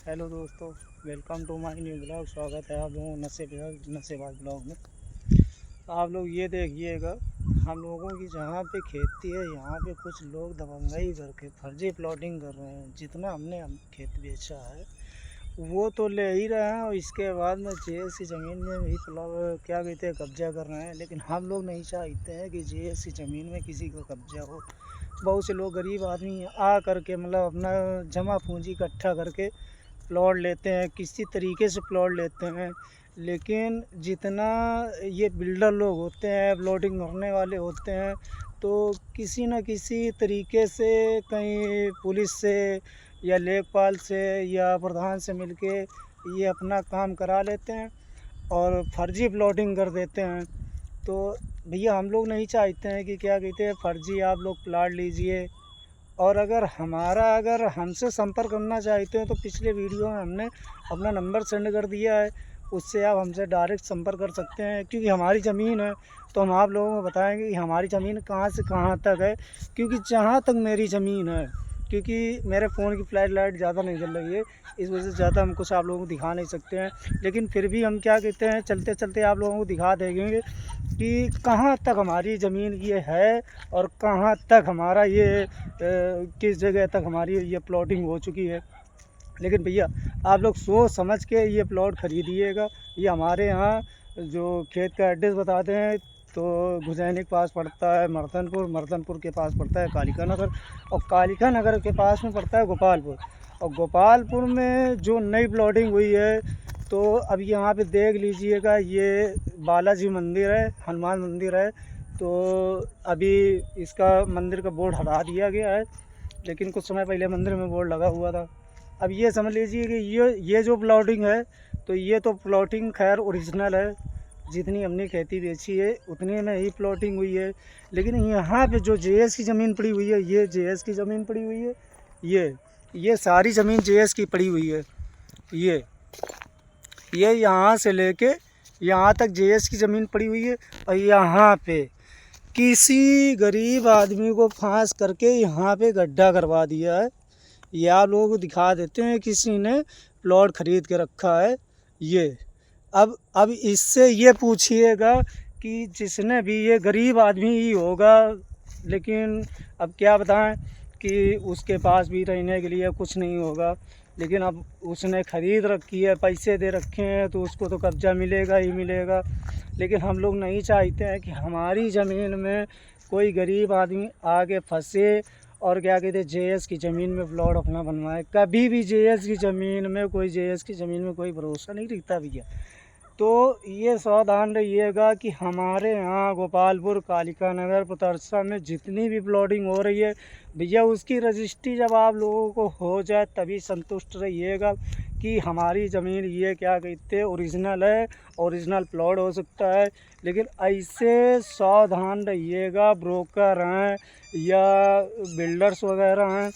Hello दोस्तों, welcome to my new blog. स्वागत है आप लोगों को नशेबाज ब्लॉग में। आप लोग ये देखिएगा, हम लोगों की जहाँ पे खेती है यहाँ पे कुछ लोग दबंगई करके फर्जी प्लॉटिंग कर रहे हैं। जितना हमने खेत बेचा है वो तो ले ही रहे हैं और इसके बाद में जेएस की ज़मीन में भी क्या कहते हैं कब्जा कर रहे हैं। लेकिन हम लोग नहीं चाहते हैं कि जेएस की ज़मीन में किसी का कब्जा हो। बहुत से लोग गरीब आदमी आ करके मतलब अपना जमा पूंजी इकट्ठा करके प्लॉट लेते हैं, किसी तरीके से प्लॉट लेते हैं। लेकिन जितना ये बिल्डर लोग होते हैं, प्लॉटिंग करने वाले होते हैं, तो किसी न किसी तरीके से कहीं पुलिस से या लेखपाल से या प्रधान से मिलके ये अपना काम करा लेते हैं और फर्जी प्लॉटिंग कर देते हैं। तो भैया हम लोग नहीं चाहते हैं कि क्या कहते हैं फर्जी आप लोग प्लाट लीजिए। और अगर हमसे संपर्क करना चाहते हैं तो पिछले वीडियो में हमने अपना नंबर सेंड कर दिया है, उससे आप हमसे डायरेक्ट संपर्क कर सकते हैं। क्योंकि हमारी ज़मीन है तो हम आप लोगों को बताएंगे कि हमारी ज़मीन कहाँ से कहाँ तक है। क्योंकि जहाँ तक मेरी ज़मीन है, क्योंकि मेरे फ़ोन की फ्लैश लाइट ज़्यादा नहीं जल रही है, इस वजह से ज़्यादा हम कुछ आप लोगों को दिखा नहीं सकते हैं। लेकिन फिर भी हम क्या कहते हैं चलते चलते आप लोगों को दिखा देंगे कि कहाँ तक हमारी ज़मीन ये है और कहाँ तक हमारा ये किस जगह तक हमारी ये प्लॉटिंग हो चुकी है। लेकिन भैया आप लोग सोच समझ के ये प्लॉट ख़रीदिएगा। ये हमारे यहाँ जो खेत का एड्रेस बताते हैं तो गुजैनी के पास पड़ता है मर्दनपुर के पास पड़ता है कालिका नगर, और कालिका नगर के पास में पड़ता है गोपालपुर। और गोपालपुर में जो नई प्लॉटिंग हुई है तो अब यहाँ पे देख लीजिएगा, ये बालाजी मंदिर है, हनुमान मंदिर है। तो अभी इसका मंदिर का बोर्ड हटा दिया गया है, लेकिन कुछ समय पहले मंदिर में बोर्ड लगा हुआ था। अब ये समझ लीजिए कि ये जो प्लॉटिंग है तो ये तो प्लॉटिंग खैर ओरिजिनल है, जितनी हमने खेती बेची है उतने में ही प्लॉटिंग हुई है। लेकिन यहाँ पे जो जेएस की ज़मीन पड़ी हुई है, ये जेएस की ज़मीन पड़ी हुई है, ये सारी ज़मीन जेएस की पड़ी हुई है। ये यहाँ से लेके यहाँ तक जेएस की ज़मीन पड़ी हुई है। और यहाँ पे किसी गरीब आदमी को फांस करके यहाँ पे गड्ढा करवा दिया है। ये आप लोगों को दिखा देते हैं, किसी ने प्लॉट ख़रीद के रखा है। ये अब इससे ये पूछिएगा कि जिसने भी, ये गरीब आदमी ही होगा, लेकिन अब क्या बताएं कि उसके पास भी रहने के लिए कुछ नहीं होगा। लेकिन अब उसने ख़रीद रखी है, पैसे दे रखे हैं, तो उसको तो कब्ज़ा मिलेगा ही मिलेगा। लेकिन हम लोग नहीं चाहते हैं कि हमारी ज़मीन में कोई गरीब आदमी आगे फंसे और क्या कहते हैं जेएस की ज़मीन में प्लॉट अपना बनवाए। कभी भी जेएस की ज़मीन में कोई भरोसा नहीं रखता भैया। तो ये सावधान रहिएगा कि हमारे यहाँ गोपालपुर, कालिका नगर, पुतरसा में जितनी भी प्लॉटिंग हो रही है भैया, उसकी रजिस्ट्री जब आप लोगों को हो जाए तभी संतुष्ट रहिएगा कि हमारी ज़मीन ये क्या कहते हैं ओरिजिनल है, ओरिजिनल प्लॉट हो सकता है। लेकिन ऐसे सावधान रहिएगा, ब्रोकर हैं या बिल्डर्स वगैरह हैं,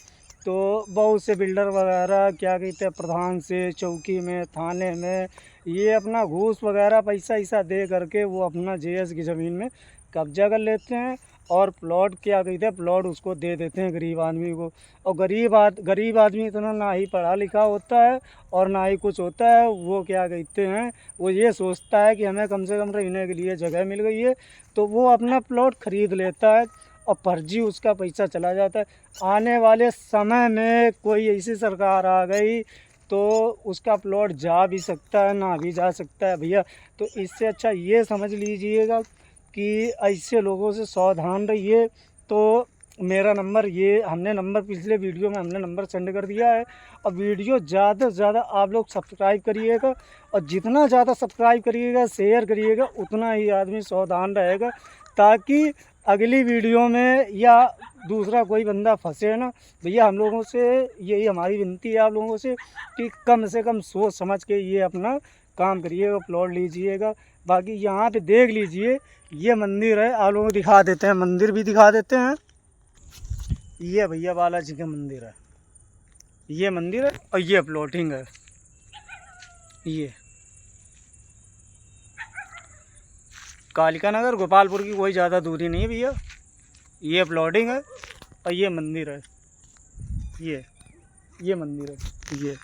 तो बहुत से बिल्डर वगैरह क्या कहते हैं प्रधान से, चौकी में, थाने में, ये अपना घूस वगैरह पैसा ऐसा दे करके वो अपना जेएस की ज़मीन में कब्जा कर लेते हैं और प्लॉट क्या कहते हैं प्लॉट उसको दे देते हैं गरीब आदमी को। और गरीब आदमी इतना ना ही पढ़ा लिखा होता है और ना ही कुछ होता है। वो क्या कहते हैं, वो ये सोचता है कि हमें कम से कम रहने के लिए जगह मिल गई है, तो वो अपना प्लॉट ख़रीद लेता है और फर्जी उसका पैसा चला जाता है। आने वाले समय में कोई ऐसी सरकार आ गई तो उसका प्लॉट जा भी सकता है, ना भी जा सकता है भैया। तो इससे अच्छा ये समझ लीजिएगा कि ऐसे लोगों से सावधान रहिए। तो मेरा नंबर, ये हमने नंबर पिछले वीडियो में हमने नंबर सेंड कर दिया है। और वीडियो ज़्यादा से ज़्यादा आप लोग सब्सक्राइब करिएगा, और जितना ज़्यादा सब्सक्राइब करिएगा, शेयर करिएगा, उतना ही आदमी सावधान रहेगा, ताकि अगली वीडियो में या दूसरा कोई बंदा फंसे ना। भैया हम लोगों से यही हमारी विनती है आप लोगों से कि कम से कम सोच समझ के ये अपना काम करिएगा, प्लॉट लीजिएगा। बाकी यहाँ पे देख लीजिए, ये मंदिर है, आप लोगों को दिखा देते हैं, मंदिर भी दिखा देते हैं। ये भैया बालाजी का मंदिर है, ये मंदिर है और ये प्लॉटिंग है। ये कालिका नगर गोपालपुर की कोई ज़्यादा दूरी नहीं है भैया। ये प्लॉटिंग है और ये मंदिर है, ये मंदिर है ये।